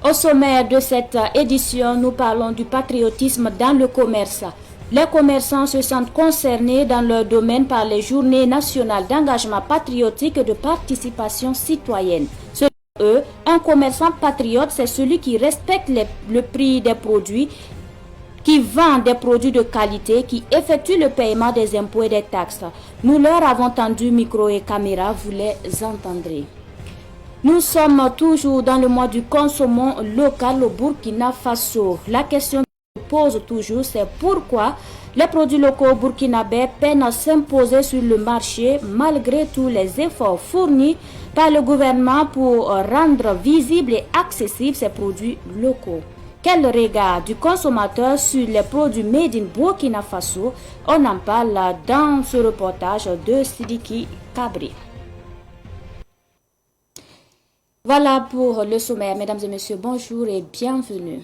Au sommaire de cette édition, nous parlons du patriotisme dans le commerce. Les commerçants se sentent concernés dans leur domaine par les journées nationales d'engagement patriotique et de participation citoyenne. Selon eux, un commerçant patriote, c'est celui qui respecte le prix des produits, qui vend des produits de qualité, qui effectue le paiement des impôts et des taxes. Nous leur avons tendu micro et caméra, vous les entendrez. Nous sommes toujours dans le mois du consommant local au Burkina Faso. La question que se pose toujours, c'est pourquoi les produits locaux burkinabés peinent à s'imposer sur le marché malgré tous les efforts fournis par le gouvernement pour rendre visibles et accessibles ces produits locaux. Quel regard du consommateur sur les produits made in Burkina Faso? On en parle dans ce reportage de Sidiki Kabri. Voilà pour le sommaire. Mesdames et messieurs, bonjour et bienvenue.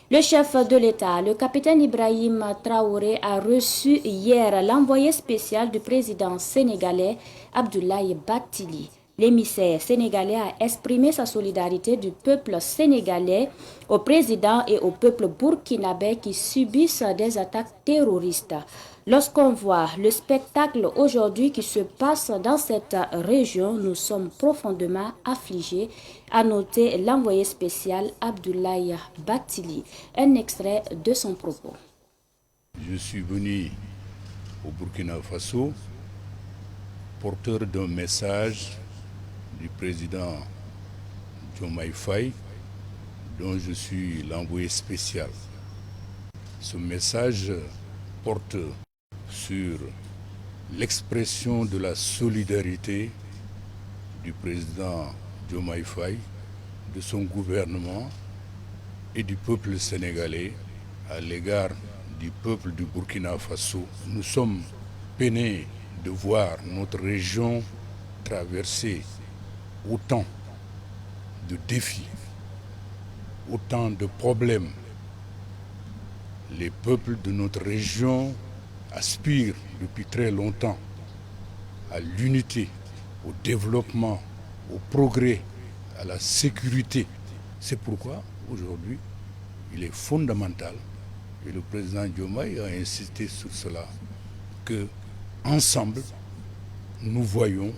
Le chef de l'État, le capitaine Ibrahim Traoré, a reçu hier l'envoyé spécial du président sénégalais Abdoulaye Bathily. L'émissaire sénégalais a exprimé sa solidarité du peuple sénégalais au président et au peuple burkinabé qui subissent des attaques terroristes. Lorsqu'on voit le spectacle aujourd'hui qui se passe dans cette région, nous sommes profondément affligés, a noté l'envoyé spécial Abdoulaye Bathily. Un extrait de son propos. Je suis venu au Burkina Faso porteur d'un message du président Diomaye Faye, dont je suis l'envoyé spécial. Ce message porte sur l'expression de la solidarité du président Diomaye Faye, de son gouvernement et du peuple sénégalais à l'égard du peuple du Burkina Faso. Nous sommes peinés de voir notre région traverser autant de défis, autant de problèmes. Les peuples de notre région aspirent depuis très longtemps à l'unité, au développement, au progrès, à la sécurité. C'est pourquoi aujourd'hui, il est fondamental, et le président Diomaye a insisté sur cela, que ensemble, nous voyons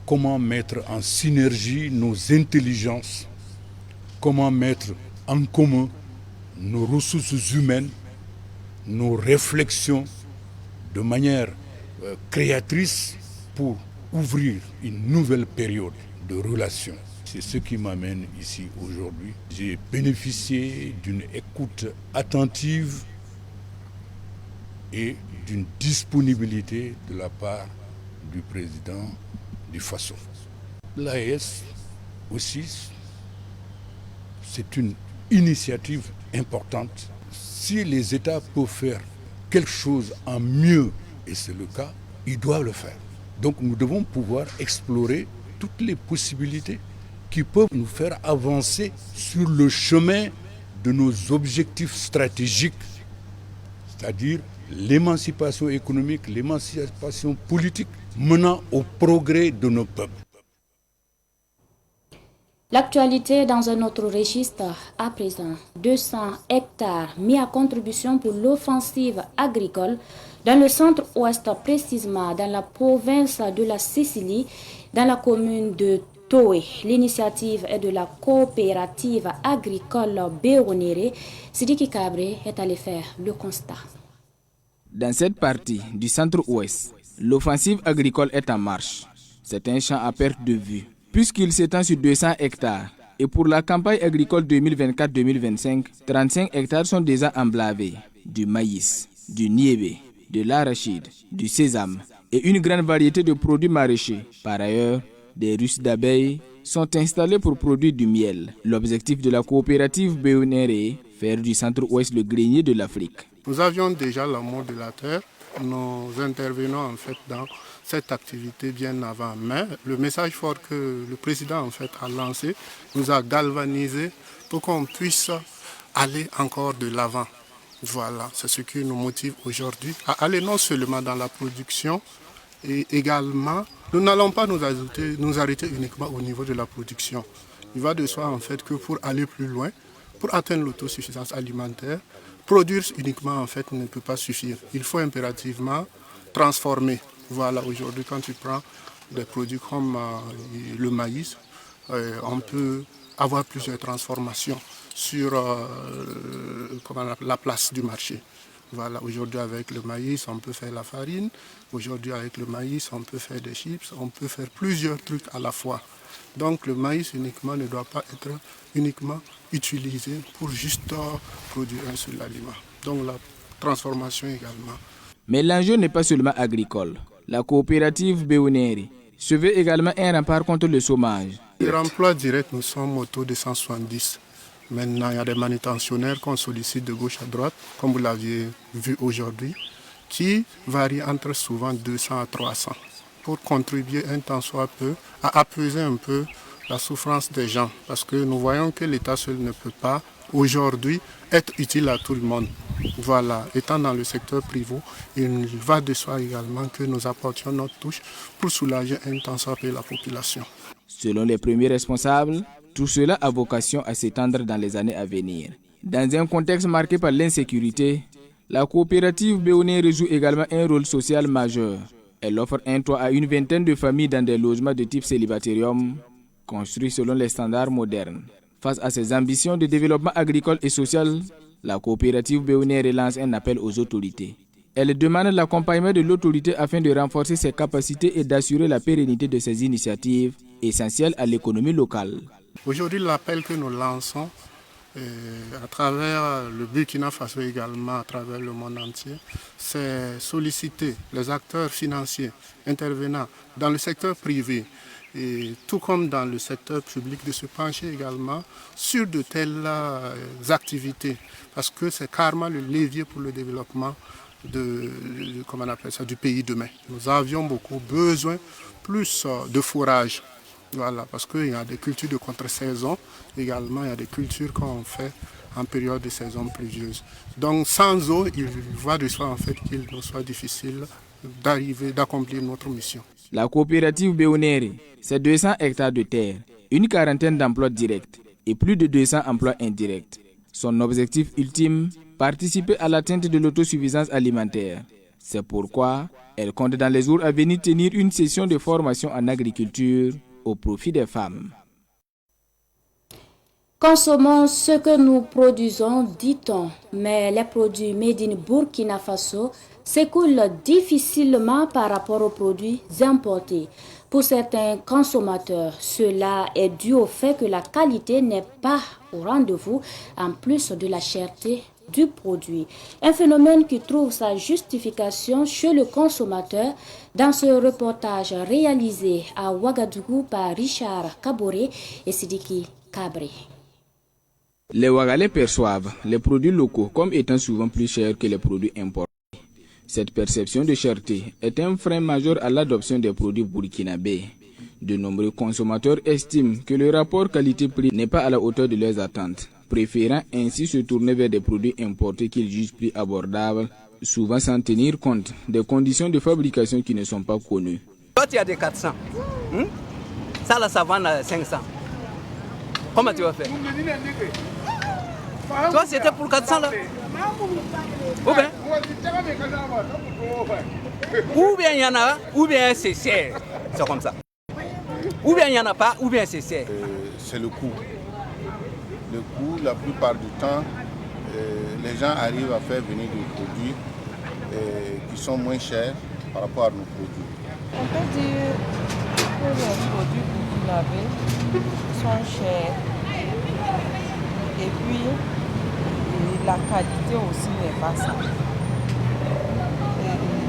comment mettre en synergie nos intelligences, comment mettre en commun nos ressources humaines, nos réflexions de manière créatrice pour ouvrir une nouvelle période de relations. C'est ce qui m'amène ici aujourd'hui. J'ai bénéficié d'une écoute attentive et d'une disponibilité de la part du président du Faso. L'AES aussi, c'est une initiative importante. Si les États peuvent faire quelque chose en mieux, et c'est le cas, ils doivent le faire. Donc nous devons pouvoir explorer toutes les possibilités qui peuvent nous faire avancer sur le chemin de nos objectifs stratégiques, c'est-à-dire l'émancipation économique, l'émancipation politique menant au progrès de nos peuples. L'actualité dans un autre registre à présent. 200 hectares mis à contribution pour l'offensive agricole dans le centre-ouest, précisément dans la province de la Sicile, dans la commune de Toé. L'initiative est de la coopérative agricole Béronéré. Sidiki Kabré est allé faire le constat. Dans cette partie du centre-ouest, l'offensive agricole est en marche. C'est un champ à perte de vue, puisqu'il s'étend sur 200 hectares. Et pour la campagne agricole 2024-2025, 35 hectares sont déjà emblavés. Du maïs, du niébé, de l'arachide, du sésame et une grande variété de produits maraîchers. Par ailleurs, des russes d'abeilles sont installés pour produire du miel. L'objectif de la coopérative Béonéré, faire du centre-ouest le grenier de l'Afrique. Nous avions déjà l'amour de la terre. Nous intervenons en fait dans cette activité bien avant. Mais le message fort que le président en fait a lancé nous a galvanisé pour qu'on puisse aller encore de l'avant. Voilà, c'est ce qui nous motive aujourd'hui à aller non seulement dans la production et également, nous n'allons pas nous arrêter uniquement au niveau de la production. Il va de soi en fait que pour aller plus loin, pour atteindre l'autosuffisance alimentaire, produire uniquement en fait ne peut pas suffire. Il faut impérativement transformer. Voilà, aujourd'hui quand tu prends des produits comme le maïs, on peut avoir plusieurs transformations sur la place du marché. Voilà, aujourd'hui avec le maïs, on peut faire la farine. Aujourd'hui avec le maïs, on peut faire des chips. On peut faire plusieurs trucs à la fois. Donc le maïs uniquement ne doit pas être uniquement utilisé pour juste produire un seul aliment. Donc la transformation également. Mais l'enjeu n'est pas seulement agricole. La coopérative Beouneri se veut également un rempart contre le chômage. Les emplois directs, nous sommes autour de 170. Maintenant, il y a des manutentionnaires qu'on sollicite de gauche à droite, comme vous l'aviez vu aujourd'hui, qui varient entre souvent 200 à 300 pour contribuer un tant soit peu à apaiser un peu la souffrance des gens. Parce que nous voyons que l'État seul ne peut pas aujourd'hui être utile à tout le monde. Voilà, étant dans le secteur privé, il va de soi également que nous apportions notre touche pour soulager un tant soit peu la population. Selon les premiers responsables, tout cela a vocation à s'étendre dans les années à venir. Dans un contexte marqué par l'insécurité, la coopérative Beouneri joue également un rôle social majeur. Elle offre un toit à une vingtaine de familles dans des logements de type célibatérium, construits selon les standards modernes. Face à ses ambitions de développement agricole et social, la coopérative Beouneri lance un appel aux autorités. Elle demande l'accompagnement de l'autorité afin de renforcer ses capacités et d'assurer la pérennité de ces initiatives essentielles à l'économie locale. Aujourd'hui, l'appel que nous lançons à travers le Burkina Faso également, à travers le monde entier, c'est solliciter les acteurs financiers intervenant dans le secteur privé et tout comme dans le secteur public de se pencher également sur de telles activités parce que c'est carrément le levier pour le développement du pays demain. Nous avions beaucoup besoin plus de fourrage. Voilà, parce qu'il y a des cultures de contre-saison également, il y a des cultures qu'on fait en période de saison pluvieuse. Donc sans eau, il va de soi en fait qu'il nous soit difficile d'accomplir notre mission. La coopérative Beouneri, c'est 200 hectares de terre, une quarantaine d'emplois directs et plus de 200 emplois indirects. Son objectif ultime, participer à l'atteinte de l'autosuffisance alimentaire. C'est pourquoi elle compte dans les jours à venir tenir une session de formation en agriculture au profit des femmes. Consommons ce que nous produisons, dit-on, mais les produits made in Burkina Faso s'écoulent difficilement par rapport aux produits importés. Pour certains consommateurs, cela est dû au fait que la qualité n'est pas au rendez-vous, en plus de la cherté du produit. Un phénomène qui trouve sa justification chez le consommateur dans ce reportage réalisé à Ouagadougou par Richard Kaboré et Sidiki Kabré. Les Ouagalais perçoivent les produits locaux comme étant souvent plus chers que les produits importés. Cette perception de cherté est un frein majeur à l'adoption des produits burkinabés. De nombreux consommateurs estiment que le rapport qualité-prix n'est pas à la hauteur de leurs attentes, préférant ainsi se tourner vers des produits importés qu'ils jugent plus abordables, souvent sans tenir compte des conditions de fabrication qui ne sont pas connues. Toi, tu as des 400. Ça, là, ça vend à 500. Comment tu vas faire? Toi, c'était pour 400 là. Ou bien il y en a, ou bien c'est cher. C'est comme ça. Ou bien il n'y en a pas, ou bien c'est cher. C'est le coût. Le coût, la plupart du temps, les gens arrivent à faire venir des produits qui sont moins chers par rapport à nos produits. On peut dire que les produits burkinabés sont chers. Et puis, la qualité aussi n'est pas ça.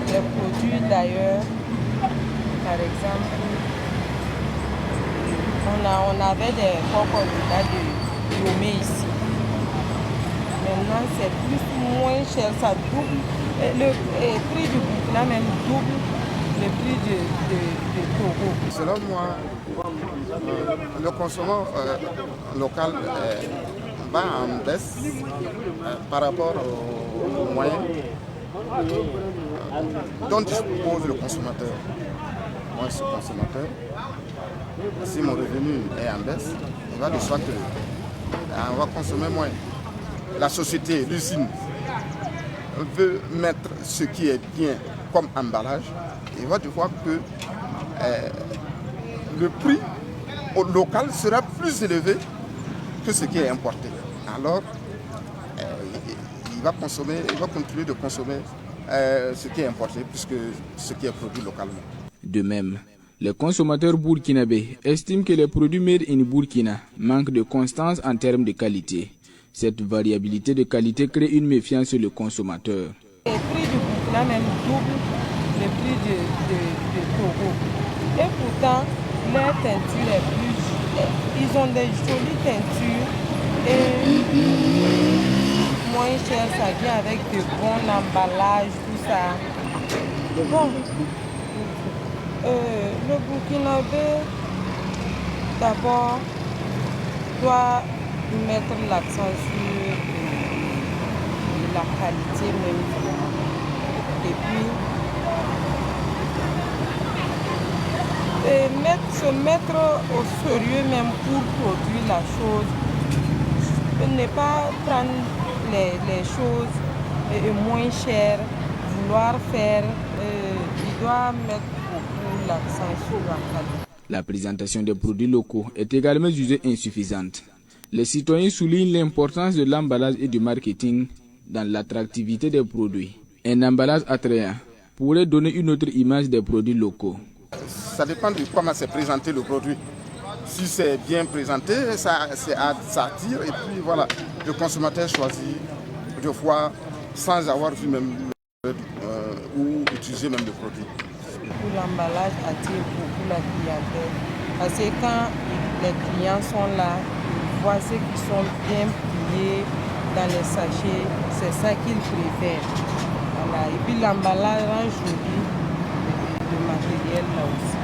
Les produits d'ailleurs, par exemple, on avait des coconuts de Yomé ici. Maintenant, c'est plus moins cher, ça double. Le prix du Burkina même double le prix de Togo. Selon moi, le consommant local va en baisse par rapport aux moyens dont dispose le consommateur. Moi, je suis consommateur. Si mon revenu est en baisse, il va de soi qu'on va consommer moins. La société, l'usine, veut mettre ce qui est bien comme emballage. Il va de soi que le prix au local sera plus élevé que ce qui est importé. Alors, il va continuer de consommer ce qui est importé plus que ce qui est produit localement. De même, les consommateurs burkinabés estiment que les produits made in Burkina manquent de constance en termes de qualité. Cette variabilité de qualité crée une méfiance sur le consommateur. Le prix du Burkina même double le prix de Togo. Et pourtant, leur teinture est plus... Ils ont des jolies teintures et moins cher, ça vient avec de bons emballages, tout ça. Bon, le Burkinabé, d'abord, doit mettre l'accent sur la qualité même. Et puis, se mettre au sérieux même pour produire la chose. Ne pas prendre les choses moins chères, vouloir faire, il doit mettre beaucoup l'accent sur la qualité. La présentation des produits locaux est également jugée insuffisante. Les citoyens soulignent l'importance de l'emballage et du marketing dans l'attractivité des produits. Un emballage attrayant pourrait donner une autre image des produits locaux. Ça dépend de comment c'est présenté le produit. Si c'est bien présenté, ça attire et puis voilà, le consommateur choisit deux fois sans avoir vu même ou utiliser même le produit. L'emballage attire beaucoup la clientèle parce que quand les clients sont là, ils voient ceux qui sont bien pliés dans les sachets, c'est ça qu'ils préfèrent. Voilà. Et puis l'emballage rend joli le matériel là aussi.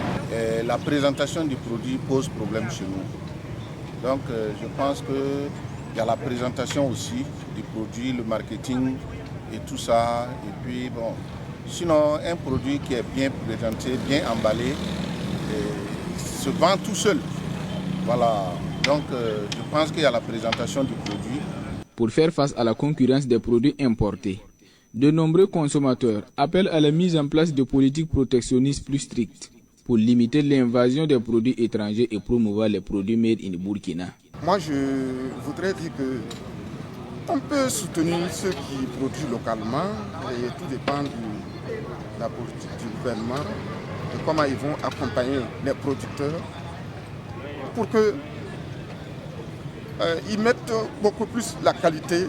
La présentation du produit pose problème chez nous. Donc je pense qu'il y a la présentation aussi du produit, le marketing et tout ça. Et puis bon, sinon un produit qui est bien présenté, bien emballé, se vend tout seul. Voilà. Donc je pense qu'il y a la présentation du produit. Pour faire face à la concurrence des produits importés, de nombreux consommateurs appellent à la mise en place de politiques protectionnistes plus strictes pour limiter l'invasion des produits étrangers et promouvoir les produits made in Burkina. Moi, je voudrais dire que on peut soutenir ceux qui produisent localement et tout dépend de la politique du gouvernement, de comment ils vont accompagner les producteurs pour que ils mettent beaucoup plus la qualité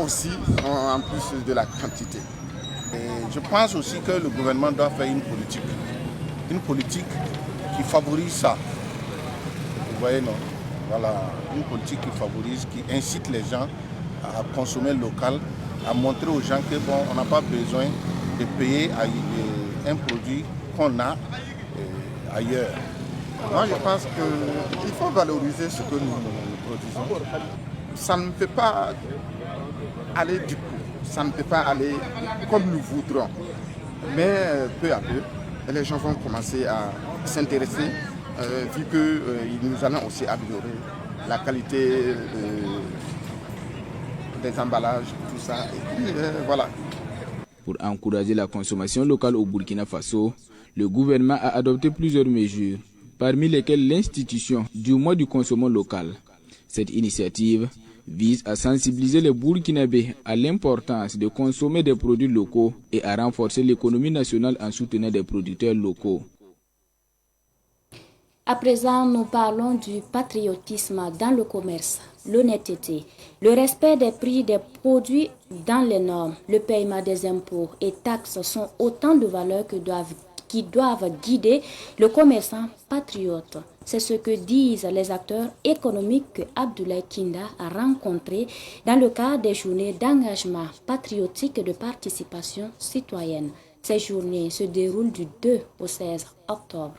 aussi en plus de la quantité. Et je pense aussi que le gouvernement doit faire une politique qui favorise ça. Vous voyez, non? Voilà, une politique qui favorise, qui incite les gens à consommer local, à montrer aux gens que bon, on n'a pas besoin de payer un produit qu'on a ailleurs. Moi, je pense qu'il faut valoriser ce que nous produisons. Ça ne peut pas aller du coup, ça ne peut pas aller comme nous voudrons. Mais peu à peu, les gens vont commencer à s'intéresser, vu que nous allons aussi améliorer la qualité des emballages, tout ça. Et puis, voilà. Pour encourager la consommation locale au Burkina Faso, le gouvernement a adopté plusieurs mesures, parmi lesquelles l'institution du mois du consommant local. Cette initiative vise à sensibiliser les Burkinabés à l'importance de consommer des produits locaux et à renforcer l'économie nationale en soutenant des producteurs locaux. À présent, nous parlons du patriotisme dans le commerce, l'honnêteté, le respect des prix des produits dans les normes, le paiement des impôts et taxes sont autant de valeurs qui doivent guider le commerçant patriote. C'est ce que disent les acteurs économiques que Abdoulaye Kinda a rencontrés dans le cadre des journées d'engagement patriotique et de participation citoyenne. Ces journées se déroulent du 2 au 16 octobre.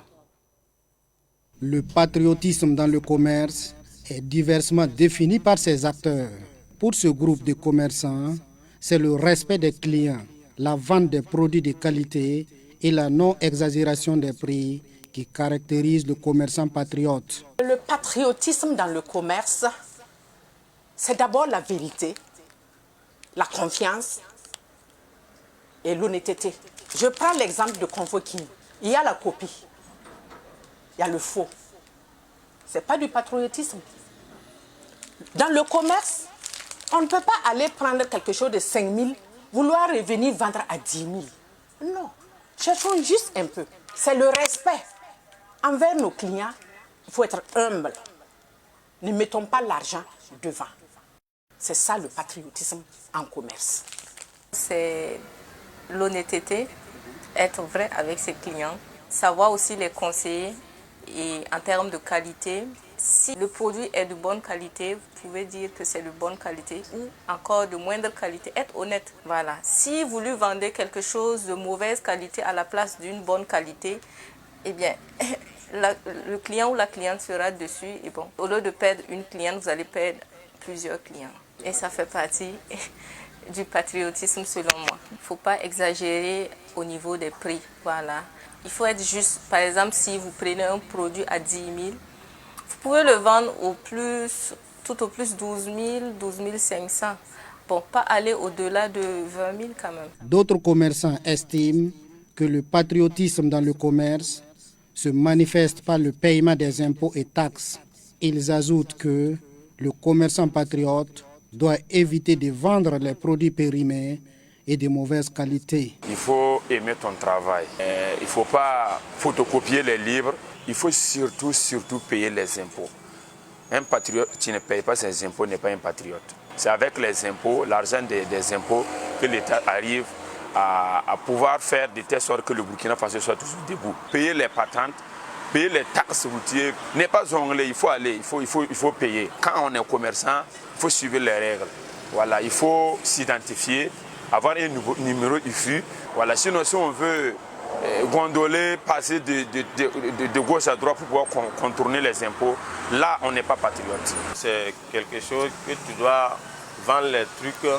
Le patriotisme dans le commerce est diversement défini par ses acteurs. Pour ce groupe de commerçants, c'est le respect des clients, la vente des produits de qualité et la non-exagération des prix qui caractérise le commerçant patriote. Le patriotisme dans le commerce, c'est d'abord la vérité, la confiance et l'honnêteté. Je prends l'exemple de Convoking. Il y a la copie, il y a le faux. Ce n'est pas du patriotisme. Dans le commerce, on ne peut pas aller prendre quelque chose de 5 000, vouloir revenir vendre à 10 000. Non, cherchons juste un peu. C'est le respect envers nos clients. Il faut être humble. Ne mettons pas l'argent devant. C'est ça le patriotisme en commerce. C'est l'honnêteté, être vrai avec ses clients, savoir aussi les conseiller et en termes de qualité. Si le produit est de bonne qualité, vous pouvez dire que c'est de bonne qualité ou encore de moindre qualité. Être honnête, voilà. Si vous lui vendez quelque chose de mauvaise qualité à la place d'une bonne qualité, eh bien, le client ou la cliente sera dessus. Et bon, au lieu de perdre une cliente, vous allez perdre plusieurs clients. Et ça fait partie du patriotisme selon moi. Il ne faut pas exagérer au niveau des prix, voilà. Il faut être juste. Par exemple, si vous prenez un produit à 10 000, vous pouvez le vendre tout au plus 12 000, 12 500. Bon, pas aller au-delà de 20 000 quand même. D'autres commerçants estiment que le patriotisme dans le commerce se manifeste par le paiement des impôts et taxes. Ils ajoutent que le commerçant patriote doit éviter de vendre les produits périmés et de mauvaise qualité. Il faut aimer ton travail. Il ne faut pas photocopier les livres. Il faut surtout payer les impôts. Un patriote qui ne paye pas ses impôts n'est pas un patriote. C'est avec les impôts, l'argent des impôts, que l'État arrive à pouvoir faire de telle sorte que le Burkina Faso soit toujours debout. Payer les patentes, payer les taxes routières n'est pas jonglé, il faut aller, il faut payer. Quand on est commerçant, il faut suivre les règles. Voilà, il faut s'identifier, avoir un numéro IFU. Voilà, sinon si on veut gondoler, passer de gauche à droite pour pouvoir contourner les impôts, là on n'est pas patriote. C'est quelque chose que tu dois vendre les trucs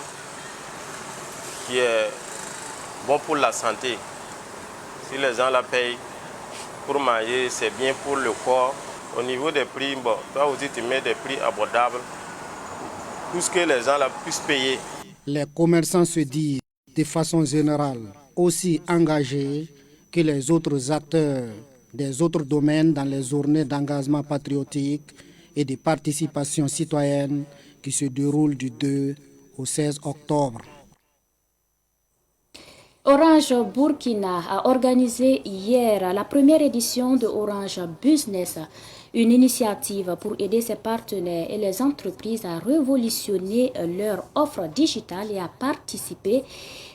qui est bon pour la santé. Si les gens la payent pour manger, c'est bien pour le corps. Au niveau des prix, bon, toi aussi tu mets des prix abordables pour ce que les gens la puissent payer. Les commerçants se disent de façon générale aussi engagés que les autres acteurs des autres domaines dans les journées d'engagement patriotique et de participation citoyenne qui se déroulent du 2 au 16 octobre. Orange Burkina a organisé hier la première édition de Orange Business, une initiative pour aider ses partenaires et les entreprises à révolutionner leur offre digitale et à participer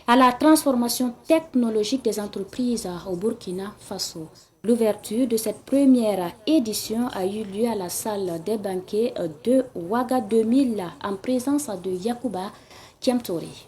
à la transformation technologique des entreprises au Burkina Faso. L'ouverture de cette première édition a eu lieu à la salle des banquets de Ouaga 2000 en présence de Yacouba Kiamtori.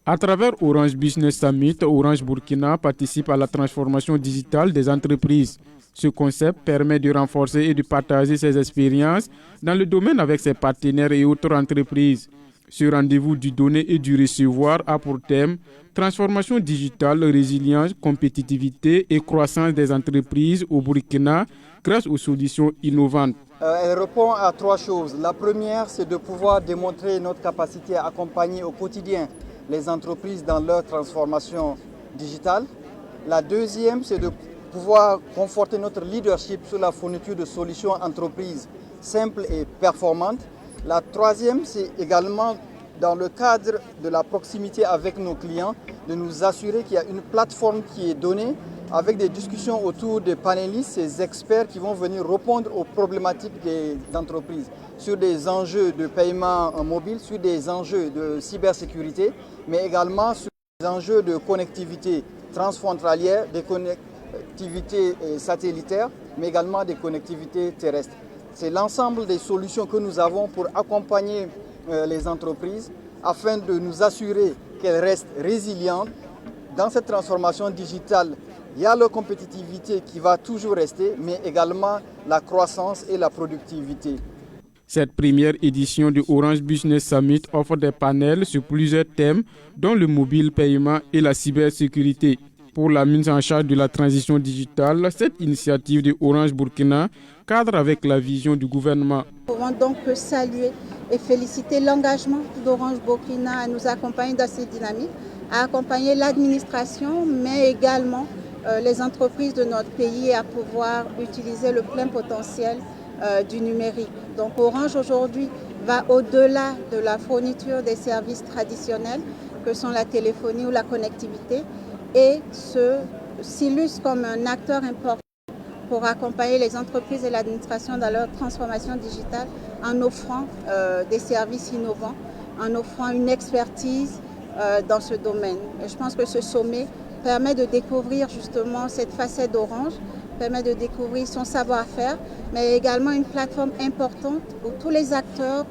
À travers Orange Business Summit, Orange Burkina participe à la transformation digitale des entreprises. Ce concept permet de renforcer et de partager ses expériences dans le domaine avec ses partenaires et autres entreprises. Ce rendez-vous du donner et du recevoir a pour thème transformation digitale, résilience, compétitivité et croissance des entreprises au Burkina grâce aux solutions innovantes. Elle répond à trois choses. La première, c'est de pouvoir démontrer notre capacité à accompagner au quotidien les entreprises dans leur transformation digitale. La deuxième, c'est de pouvoir conforter notre leadership sur la fourniture de solutions entreprises simples et performantes. La troisième, c'est également dans le cadre de la proximité avec nos clients, de nous assurer qu'il y a une plateforme qui est donnée avec des discussions autour des panélistes, ces experts qui vont venir répondre aux problématiques des entreprises sur des enjeux de paiement mobile, sur des enjeux de cybersécurité, mais également sur des enjeux de connectivité transfrontalière, des connectivités satellitaires, mais également des connectivités terrestres. C'est l'ensemble des solutions que nous avons pour accompagner les entreprises afin de nous assurer qu'elles restent résilientes. Dans cette transformation digitale, il y a la compétitivité qui va toujours rester, mais également la croissance et la productivité. Cette première édition du Orange Business Summit offre des panels sur plusieurs thèmes, dont le mobile paiement et la cybersécurité. pour la mise en charge de la transition digitale. Cette initiative de Orange Burkina cadre avec la vision du gouvernement. Nous pouvons donc saluer et féliciter l'engagement d'Orange Burkina à nous accompagner dans cette dynamique, à accompagner l'administration, mais également les entreprises de notre pays à pouvoir utiliser le plein potentiel du numérique. Donc Orange aujourd'hui va au-delà de la fourniture des services traditionnels que sont la téléphonie ou la connectivité et s'illustre comme un acteur important pour accompagner les entreprises et l'administration dans leur transformation digitale en offrant des services innovants, en offrant une expertise dans ce domaine. Et je pense que ce sommet permet de découvrir justement cette facette d'Orange, permet de découvrir son savoir-faire, mais également une plateforme importante où tous les acteurs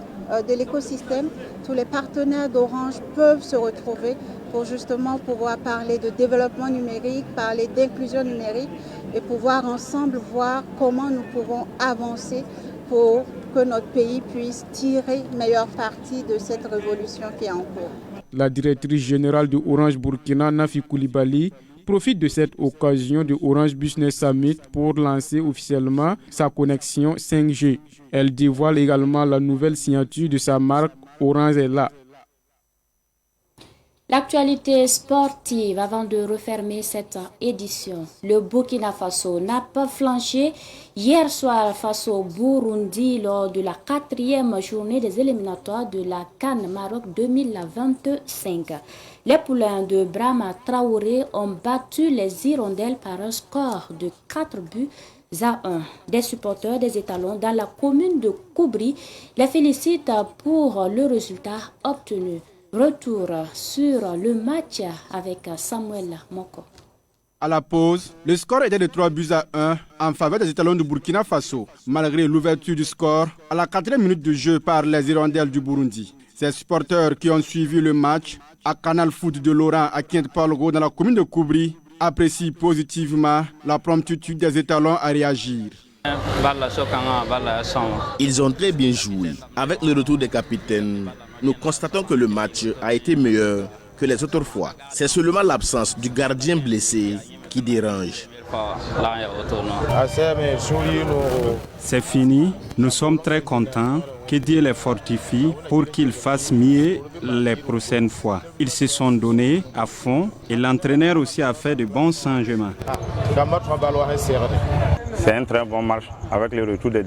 de l'écosystème, tous les partenaires d'Orange peuvent se retrouver pour justement pouvoir parler de développement numérique, parler d'inclusion numérique et pouvoir ensemble voir comment nous pouvons avancer pour que notre pays puisse tirer meilleure partie de cette révolution qui est en cours. La directrice générale de Orange Burkina, Nafi Koulibaly, profite de cette occasion de Orange Business Summit pour lancer officiellement sa connexion 5G. Elle dévoile également la nouvelle signature de sa marque Orange est là. L'actualité sportive avant de refermer cette édition. Le Burkina Faso n'a pas flanché hier soir face au Burundi lors de la 4e journée des éliminatoires de la CAN Maroc 2025. Les poulains de Brahma Traoré ont battu les Hirondelles par un score de 4-1. Des supporters des étalons dans la commune de Koubri les félicitent pour le résultat obtenu. Retour sur le match avec Samuel Moko. À la pause, le score était de 3-1 en faveur des étalons du Burkina Faso, malgré l'ouverture du score à la 4e minute de jeu par les Hirondelles du Burundi. Ces supporters qui ont suivi le match à Canal Foot de Laurent à Quinte-Palgo dans la commune de Koubri apprécient positivement la promptitude des étalons à réagir. Ils ont très bien joué. Avec le retour des capitaines, nous constatons que le match a été meilleur que les autres fois. C'est seulement l'absence du gardien blessé qui dérange. C'est fini, nous sommes très contents. Que Dieu les fortifie pour qu'ils fassent mieux les prochaines fois. Ils se sont donnés à fond et l'entraîneur aussi a fait de bons changements. C'est un très bon match avec le retour des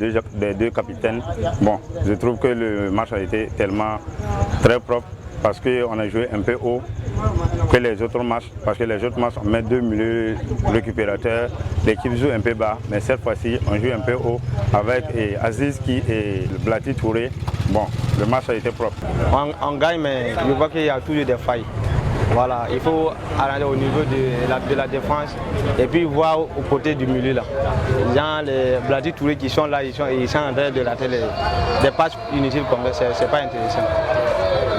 deux capitaines. Bon, je trouve que le match a été tellement très propre parce qu'on a joué un peu haut que les autres matchs. Parce que les autres matchs, on met 2 milieux récupérateurs, l'équipe joue un peu bas. Mais cette fois-ci, on joue un peu haut avec Aziz et Blati Touré. Bon, le match a été propre. On gagne, mais je vois qu'il y a toujours des failles. Voilà, il faut aller au niveau de la défense et puis voir au côté du milieu là. Les Blati Touré qui sont là, ils sont en train de rater des passes inutiles comme ça, c'est pas intéressant.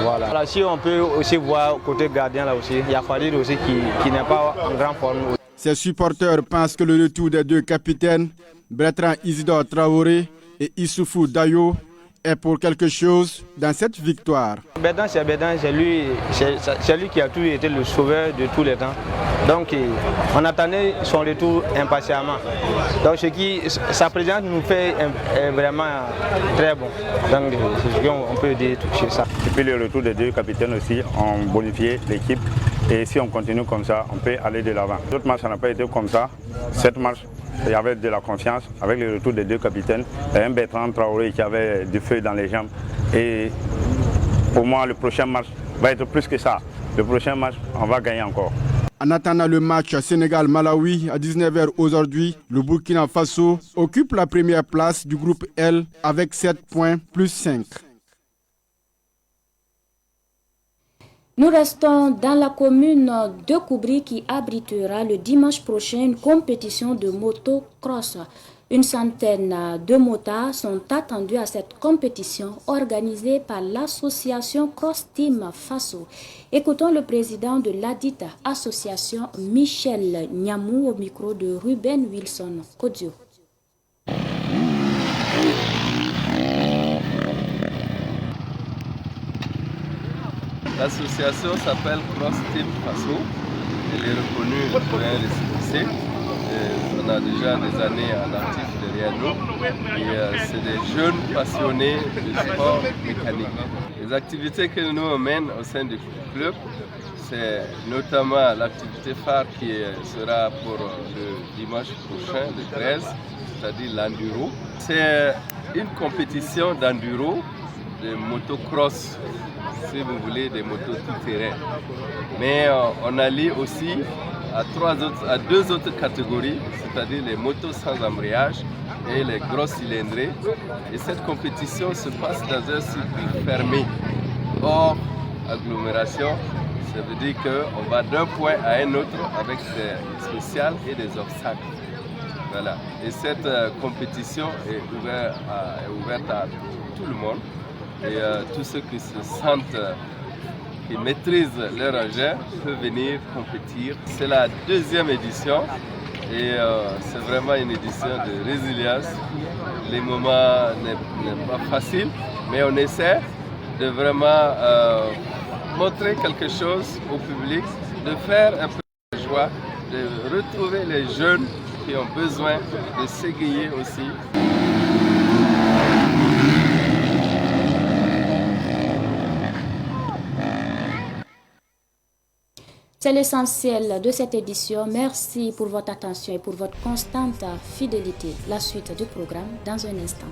Voilà. Si on peut aussi voir côté gardien là aussi, il y a Farid aussi qui n'est pas en grande forme. Ces supporters pensent que le retour des deux capitaines, Bertrand Isidore Traoré et Issoufou Dayo, est pour quelque chose dans cette victoire. Bertrand, c'est lui qui a toujours été le sauveur de tous les temps. Donc on attendait son retour impatiemment. Donc sa présence nous fait vraiment très bon. Donc c'est ce qu'on peut dire sur ça. Et puis le retour des deux capitaines aussi ont bonifié l'équipe. Et si on continue comme ça, on peut aller de l'avant. L'autre match, ça n'a pas été comme ça. Cette match, il y avait de la confiance avec le retour des deux capitaines. Et un Bertrand Traoré qui avait du feu dans les jambes. Et pour moi, le prochain match va être plus que ça. Le prochain match, on va gagner encore. En attendant le match Sénégal-Malawi à 19h aujourd'hui, le Burkina Faso occupe la première place du groupe L avec 7 points plus 5. Nous restons dans la commune de Koubri qui abritera le dimanche prochain une compétition de motocross. Une centaine de motards sont attendus à cette compétition organisée par l'association Cross Team Faso. Écoutons le président de ladite association, Michel Niamou, au micro de Ruben Wilson Kodio. L'association s'appelle Cross Team Faso elle est reconnue pour un succès. On a déjà des années en actif derrière nous et c'est des jeunes passionnés du sport mécanique. Les activités que nous on mène au sein du club, c'est notamment l'activité phare qui sera pour le dimanche prochain, le 13, c'est-à-dire l'enduro. C'est une compétition d'enduro, de motocross, si vous voulez, des motos tout-terrain. Mais on allie aussi à deux autres catégories, c'est-à-dire les motos sans embrayage et les gros cylindrés. Et cette compétition se passe dans un circuit fermé, hors agglomération. Ça veut dire qu'on va d'un point à un autre avec des spéciales et des obstacles. Voilà. Et cette compétition est ouverte à tout le monde. Et tous ceux qui se sentent, qui maîtrisent leur engin, peuvent venir compétir. C'est la 2e édition et c'est vraiment une édition de résilience. Les moments n'est pas facile, mais on essaie de vraiment montrer quelque chose au public, de faire un peu de joie, de retrouver les jeunes qui ont besoin de s'égayer aussi. C'est l'essentiel de cette édition. Merci pour votre attention et pour votre constante fidélité. La suite du programme dans un instant.